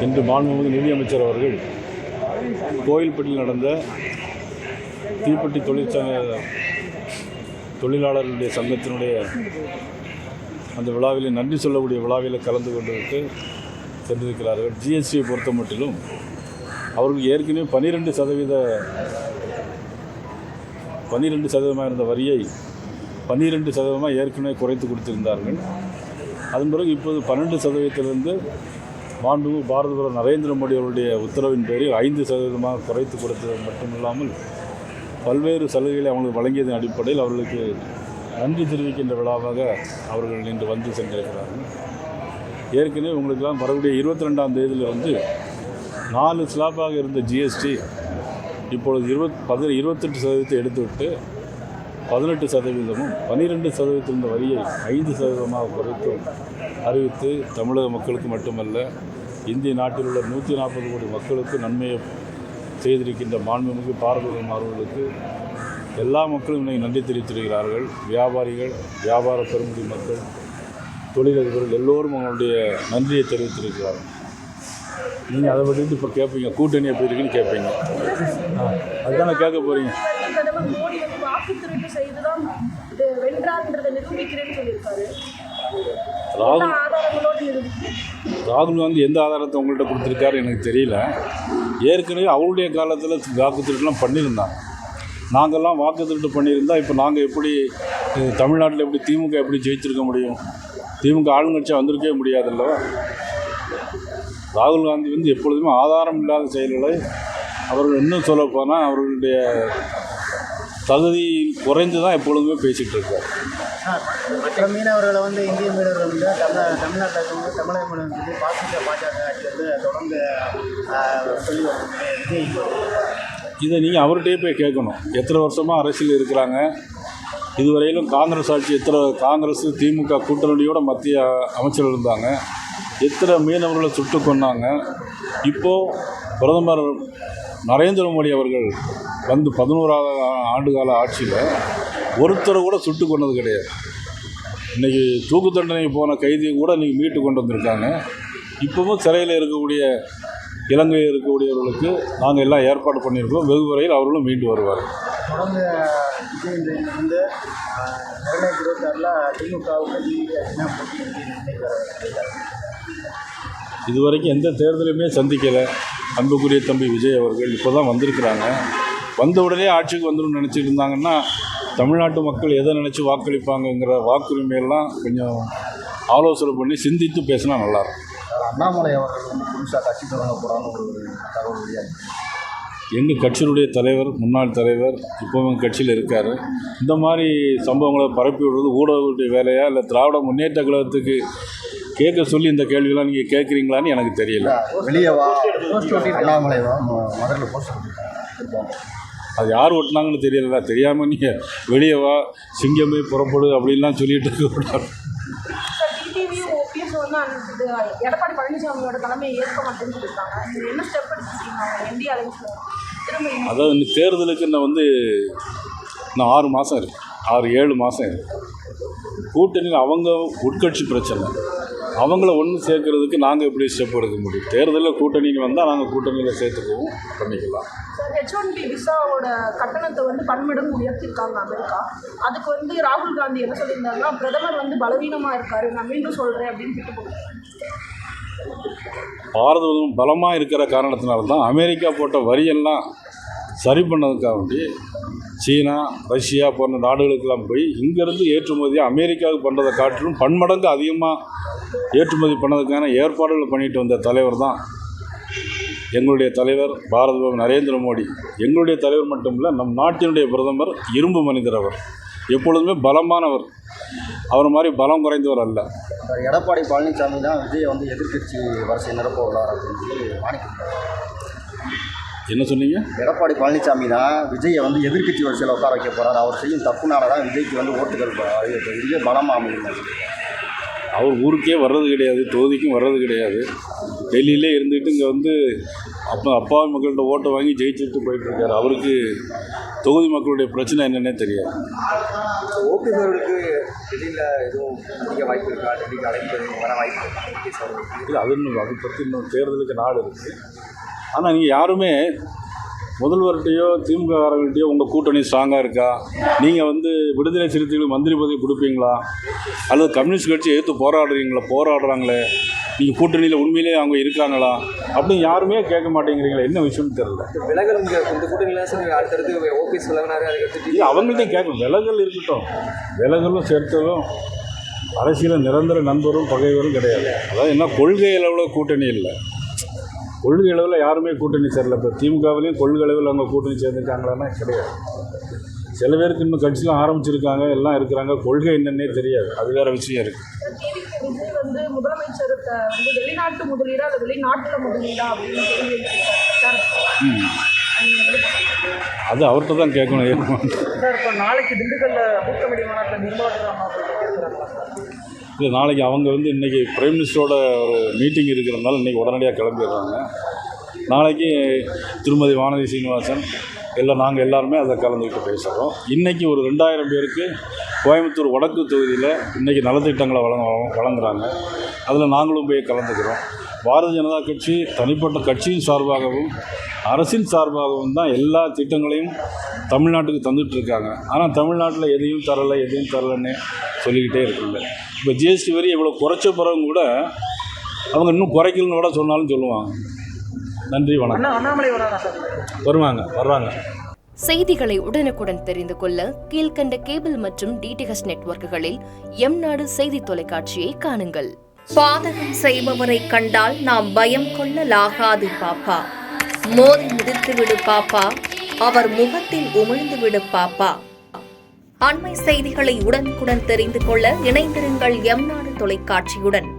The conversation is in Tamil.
இன்று மாண்புமிகு நிதியமைச்சர் அவர்கள் கோயில்பட்டியில் நடந்த தீப்பெட்டி தொழிலாளர்களுடைய சங்கத்தினுடைய அந்த விழாவில் நன்றி சொல்லக்கூடிய விழாவில் கலந்து கொண்டு விட்டு சென்றிருக்கிறார்கள். ஜிஎஸ்டியை பொறுத்த மட்டிலும் அவர்கள் ஏற்கனவே 12% இருந்த வரியை 12% ஏற்கனவே குறைத்து கொடுத்திருந்தார்கள். அதன் பிறகு இப்போது 12%லிருந்து மாண்புமிகு பாரத பிரதமர் நரேந்திர மோடி அவருடைய உத்தரவின் பேரில் 5% குறைத்து கொடுத்தது மட்டுமில்லாமல் பல்வேறு சலுகைகளை அவங்களுக்கு வழங்கியதன் அடிப்படையில் அவர்களுக்கு நன்றி தெரிவிக்கின்ற விழாவாக அவர்கள் இன்று வந்து சென்றிருக்கிறார்கள். ஏற்கனவே உங்களுக்கெல்லாம் வரக்கூடிய 22ஆம் தேதியிலிருந்து 4 ஸ்லாப்பாக இருந்த ஜிஎஸ்டி இப்பொழுது 28% எடுத்துவிட்டு 18%, 12% இருந்த வரியை 5% குறைத்தும் அறிவித்து தமிழக மக்களுக்கு மட்டுமல்ல இந்திய நாட்டில் உள்ள 140 கோடி மக்களுக்கு நன்மையை செய்திருக்கின்ற மாண்புமிகு பாரத பிரதமர் அவர்களுக்கு எல்லா மக்களும் இன்னைக்கு நன்றி தெரிவித்திருக்கிறார்கள். வியாபாரிகள், வியாபார பெருமுடி மக்கள், தொழிலதிபர்கள் எல்லோரும் அவங்களுடைய நன்றியை தெரிவித்திருக்கிறார்கள். நீங்கள் அதை பற்றி இப்போ கேட்பீங்க, கூட்டணி எப்படி இருக்குன்னு கேட்பீங்க. அதுதானே கேட்க போகிறீங்க. ராகுல் காந்தி எந்த ஆதாரத்தை உங்கள்கிட்ட கொடுத்துருக்காரு எனக்கு தெரியல. ஏற்கனவே அவருடைய காலத்தில் வாக்கு திருட்டுலாம் பண்ணியிருந்தாங்க. நாங்கள்லாம் வாக்கு திருட்டு பண்ணியிருந்தால் இப்போ நாங்கள் எப்படி தமிழ்நாட்டில் எப்படி திமுக எப்படி ஜெயிச்சிருக்க முடியும்? திமுக ஆளுங்கட்சியாக வந்திருக்கவே முடியாதுல்லவா? ராகுல் காந்தி வந்து எப்பொழுதுமே ஆதாரம் இல்லாத செயல்களை அவர்கள் இன்னும் சொல்லப்போனால் அவர்களுடைய தகுதி குறைந்து தான் எப்பொழுதுமே பேசிகிட்டு இருக்கார். மற்ற மீனவர்களை வந்து இந்திய மீனவர்கள் வந்து தமிழ்நாட்டில் வந்து தமிழக மீனவர்கள் வந்து பாஜக ஆட்சி வந்து தொடர்ந்து சொல்லி இதை நீங்கள் அவர்கிட்டயே போய் கேட்கணும். எத்தனை வருஷமாக அரசியல் இருக்கிறாங்க, இதுவரையிலும் காங்கிரஸ் ஆட்சி காங்கிரஸ் திமுக கூட்டணியோட மத்திய அமைச்சர்கள் இருந்தாங்க, எத்தனை மீனவர்களை சுட்டு கொன்னாங்க. இப்போது பிரதமர் நரேந்திர மோடி அவர்கள் வந்து 11 ஆண்டுகால ஆட்சியில் ஒருத்தரை கூட சுட்டு கொண்டது கிடையாது. இன்றைக்கி தூக்கு தண்டனை போன கைதியை கூட இன்றைக்கி மீட்டு கொண்டு வந்திருக்காங்க. இப்போவும் சிறையில் இருக்கக்கூடிய இலங்கையில் இருக்கக்கூடியவர்களுக்கு நாங்கள் எல்லாம் ஏற்பாடு பண்ணியிருக்கோம். வெகு விரைவில் அவர்களும் மீண்டு வருவார். தொடர்ந்து வந்து 2026 திமுகவுக்கு இதுவரைக்கும் எந்த தேர்தலுமே சந்திக்கலை. அன்புக்குரிய தம்பி விஜய் அவர்கள் இப்போ தான் வந்திருக்கிறாங்க. வந்த உடனே ஆட்சிக்கு வந்துடும் நினச்சிட்டு இருந்தாங்கன்னா தமிழ்நாட்டு மக்கள் எதை நினச்சி வாக்களிப்பாங்கங்கிற வாக்குரிமையெல்லாம் கொஞ்சம் ஆலோசனை பண்ணி சிந்தித்து பேசினா நல்லாயிருக்கும். அண்ணாமலை அவர்கள் வந்து புதுசாக கட்சி தொடங்க போகிறான்னு ஒரு தகவல் வெளியாகி, எங்கள் கட்சியினுடைய தலைவர், முன்னாள் தலைவர் இப்போவும் கட்சியில் இருக்கார். இந்த மாதிரி சம்பவங்களை பரப்பி விடுறது ஊடகங்களுடைய வேலையா இல்லை திராவிட முன்னேற்ற கழகத்துக்கு கேட்க சொல்லி இந்த கேள்வியெல்லாம் நீங்கள் கேட்குறீங்களான்னு எனக்கு தெரியல. வெளியே வா அண்ணாமலை வா முதல்ல போஸ்ட் அது யார் ஒட்டினாங்கன்னு தெரியல. தெரியாமல் நீங்கள் வெளியே வா, சிங்கமே புறப்படு அப்படின்லாம் சொல்லிட்டு இருக்கக்கூடாது. எடப்பாடி பழனிசாமியோட தலைமையை ஏற்க மாட்டேன்னு சொல்லியிருக்காங்க. என்ன ஸ்டெப் எடுத்துருக்கீங்க இந்தியா அலைன்ஸில்? அதாவது இந்த தேர்தலுக்கு நான் வந்து இன்னும் 6 மாதம் இருக்குது, 6-7 மாதம் இருக்குது. கூட்டணியில் அவங்க உட்கட்சி பிரச்சனை, அவங்கள ஒன்று சேர்க்கறதுக்கு நாங்கள் எப்படி ஸ்டெப் எடுக்க முடியும்? தேர்தலில் கூட்டணிக்கு வந்தால் நாங்கள் கூட்டணியில் சேர்த்துக்கவும் பண்ணிக்கலாம். சார், H1B விசாவோட கட்டணத்தை வந்து 10 மடங்கு உயர்த்திருக்காங்க அமெரிக்கா. அதுக்கு வந்து ராகுல் காந்தி என்ன சொல்லியிருந்தாங்கன்னா, பிரதமர் வந்து பலவீனமாக இருக்காரு, நான் மீண்டும் சொல்கிறேன் அப்படின்னு திட்டு போடுறாங்க. பாரத பலமாக இருக்கிற காரணத்தினால்தான் அமெரிக்கா போட்ட வரியெல்லாம் சரி பண்ணதுக்காக வேண்டி சீனா, ரஷ்யா போன்ற நாடுகளுக்கெல்லாம் போய் இங்கேருந்து ஏற்றுமதியாக அமெரிக்காவுக்கு பண்ணுறதை காட்டிலும் 10 மடங்கு அதிகமாக ஏற்றுமதி பண்ணதுக்கான ஏற்பாடுகளை பண்ணிட்டு வந்த தலைவர் தான் எங்களுடைய தலைவர் பாரத பிரதமர் நரேந்திர மோடி. எங்களுடைய தலைவர் மட்டும் இல்லை, நம் நாட்டினுடைய பிரதமர் இரும்பு மனிதர். அவர் எப்பொழுதுமே பலமானவர், அவர் மாதிரி பலம் குறைந்தவர் அல்ல. எடப்பாடி பழனிசாமி தான் விஜயை வந்து எதிர்கட்சி வரிசை நிரப்ப உள்ளார் அப்படின்னு சொல்லி என்ன சொன்னீங்க? எடப்பாடி பழனிசாமி தான் விஜயை வந்து எதிர்கட்சி வரிசையில் உட்கார வைக்க போகிறார். அவர் செய்யும் தப்புனால தான் விஜய்க்கு வந்து ஓட்டுகள் விஜய பலமாக அமையும். அவர் ஊருக்கே வர்றது கிடையாது, தொகுதிக்கும் வர்றது கிடையாது. டெல்லியிலே இருந்துக்கிட்டு இங்கே வந்து அப்பாவி மக்கள்கிட்ட ஓட்டை வாங்கி ஜெயிச்சுட்டு போயிட்டுருக்காரு. அவருக்கு தொகுதி மக்களுடைய பிரச்சனை என்னன்னே தெரியாது. ஓபிஎஸ் அவர்களுக்கு டெல்லியில் எதுவும் அதிக வாய்ப்பு இருக்கா? டெல்லிக்கு அழைப்பு எதுவும் வர வாய்ப்பு இருக்கா? இல்லை அதை பற்றி இன்னும் தேர்தலுக்கு நாள் இருக்குது. ஆனால் நீங்கள் யாருமே முதல்வர்கிட்டையோ திமுககாரர்கள்ட்டையோ உங்கள் கூட்டணி ஸ்ட்ராங்காக இருக்கா, நீங்கள் விடுதலை சிறுத்தைகளுக்கு மந்திரி பதவி கொடுப்பீங்களா, அல்லது கம்யூனிஸ்ட் கட்சி எதிர்த்து போராடுறாங்களே, நீங்கள் கூட்டணியில் உண்மையிலே அவங்க இருக்காங்களா அப்படின்னு யாருமே கேட்க மாட்டேங்கிறீங்களா? என்ன விஷயம்னு தெரியல. விலகல் இந்த கூட்டணியில் சரி அடுத்தடுத்து ஓபிஎஸ் விலகினாரு, அதுக்கடுத்து இல்லை அவங்கள்ட்டையும் கேட்கணும். விலகல் இருக்கட்டும், விலகலும் சேர்த்தலும் அரசியலில் நிரந்தர நண்பரும் பகைவரும் கிடையாது. அதாவது என்ன, கொள்கை அளவில் கூட்டணி இல்லை, கொள்கை அளவில் யாருமே கூட்டணி சேரல. இப்போ திமுகவிலையும் கொள்கை அளவில் அவங்க கூட்டணி சேர்ந்துருக்காங்களான்னா கிடையாது. சில பேருக்கு இன்னும் கட்சியில் ஆரம்பிச்சிருக்காங்க, எல்லாம் இருக்கிறாங்க, கொள்கை என்னன்னே தெரியாது. அது வேறு விஷயம் இருக்குது. விஜய் முதலமைச்சருக்கு வெளிநாட்டு முதலீடா இல்லை வெளிநாட்டில் முதலீடா அப்படின்னு கேள்வி அது அவர்கிட்ட தான் கேட்கணும். சார் இப்போ நாளைக்கு திண்டுக்கல்ல கூட்டணி மாநாட்டில் நிர்மலா இல்லை, நாளைக்கு அவங்க இன்றைக்கி பிரைம் மினிஸ்டரோட ஒரு மீட்டிங் இருக்கிறதுனால இன்றைக்கி உடனடியாக கிளம்பிடுறாங்க. நாளைக்கு திருமதி வானதி சீனிவாசன் நாங்கள் எல்லாருமே அதை கலந்துக்கிட்டு பேசுகிறோம். இன்றைக்கி ஒரு 2000 பேருக்கு கோயம்புத்தூர் வடக்கு தொகுதியில் இன்றைக்கி நலத்திட்டங்களை வழங்குறாங்க. அதில் நாங்களும் போய் கலந்துக்கிறோம். பாரதிய ஜனதா கட்சி தனிப்பட்ட கட்சியின் சார்பாகவும் அரசின் சார்பாகவும் தான் எல்லா திட்டங்களையும் தமிழ்நாட்டுக்கு தந்துட்டுருக்காங்க. ஆனால் தமிழ்நாட்டில் எதையும் தரலைன்னு சொல்லிக்கிட்டே இருக்குங்க. இப்போ ஜிஎஸ்டி வரி இவ்வளோ குறைச்ச பிறகு கூட அவங்க இன்னும் குறைக்கலன்னு கூட சொன்னாலும் சொல்லுவாங்க. நன்றி, வணக்கம். அண்ணாமலை வர்றாங்க. செய்திகளை உடனுக்குடன் தெரிந்து கொள்ள கீழ்க்கண்ட கேபிள் மற்றும் டிடிஹெச் நெட்வொர்க்குகளில் எம்நாடு செய்தி தொலைக்காட்சியை காணுங்கள். பாதகம் செய்பவரை கண்டால் நாம் பயம் கொள்ளலாகாது பாப்பா. மோதி மிதித்து விடு பாப்பா, அவர் முகத்தில் உமிழ்ந்து விடு பாப்பா. அண்மை செய்திகளை உடனுக்குடன் தெரிந்து கொள்ள இணைந்திருங்கள் எம்நாடு தொலைக்காட்சியுடன்.